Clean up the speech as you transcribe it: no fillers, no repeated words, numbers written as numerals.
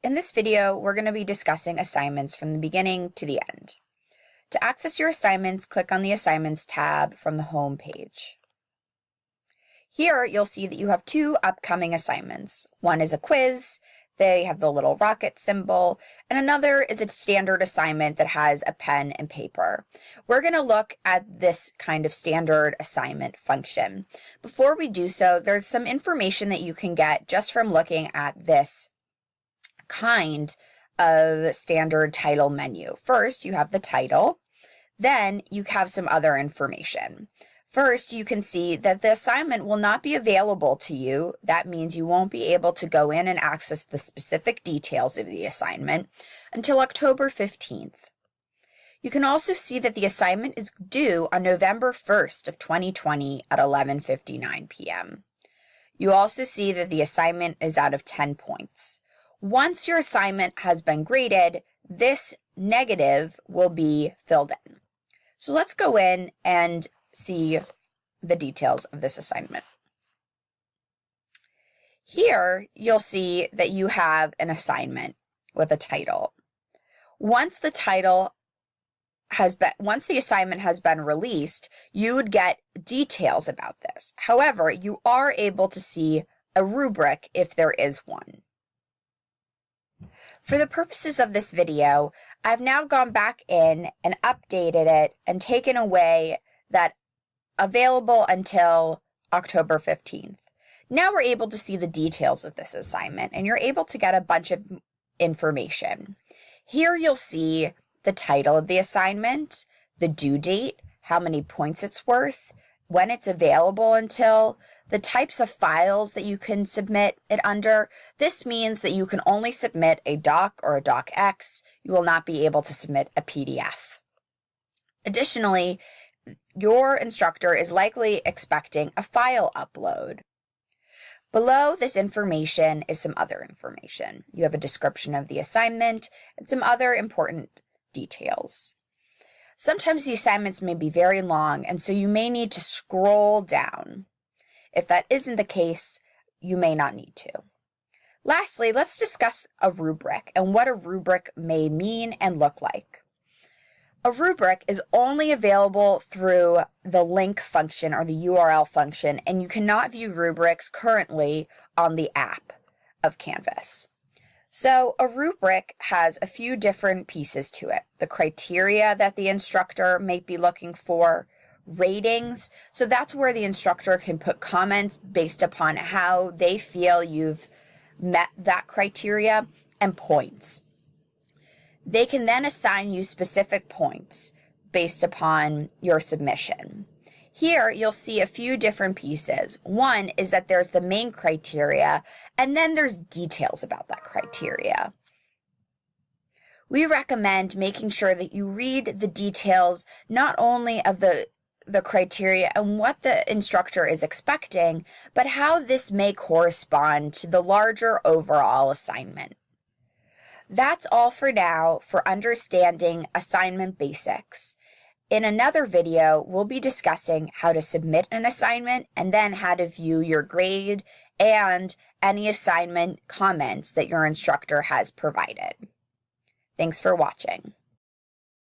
In this video, we're going to be discussing assignments from the beginning to the end. To access your assignments, click on the Assignments tab from the home page. Here, you'll see that you have two upcoming assignments. One is a quiz, they have the little rocket symbol, and another is a standard assignment that has a pen and paper. We're going to look at this kind of standard assignment function. Before we do so, there's some information that you can get just from looking at this kind of standard title menu. First, you have the title, then you have some other information. First, you can see that the assignment will not be available to you. That means you won't be able to go in and access the specific details of the assignment until October 15th. You can also see that the assignment is due on November 1st of 2020 at 11:59 p.m. You also see that the assignment is out of 10 points. Once your assignment has been graded, this negative will be filled in. So let's go in and see the details of this assignment. Here, you'll see that you have an assignment with a title. Once the assignment has been released, you would get details about this. However, you are able to see a rubric if there is one. For the purposes of this video, I've now gone back in and updated it and taken away that available until October 15th. Now we're able to see the details of this assignment and you're able to get a bunch of information. Here you'll see the title of the assignment, the due date, how many points it's worth, when it's available until, the types of files that you can submit it under. This means that you can only submit a doc or a docx. You will not be able to submit a PDF. Additionally, your instructor is likely expecting a file upload. Below this information is some other information. You have a description of the assignment and some other important details. Sometimes the assignments may be very long, and so you may need to scroll down. If that isn't the case, you may not need to. Lastly, let's discuss a rubric and what a rubric may mean and look like. A rubric is only available through the link function or the URL function, and you cannot view rubrics currently on the app of Canvas. So a rubric has a few different pieces to it. The criteria that the instructor may be looking for, ratings, so that's where the instructor can put comments based upon how they feel you've met that criteria, and points. They can then assign you specific points based upon your submission. Here, you'll see a few different pieces. One is that there's the main criteria, and then there's details about that criteria. We recommend making sure that you read the details not only of the criteria and what the instructor is expecting, but how this may correspond to the larger overall assignment. That's all for now for understanding assignment basics. In another video, we'll be discussing how to submit an assignment and then how to view your grade and any assignment comments that your instructor has provided. Thanks for watching.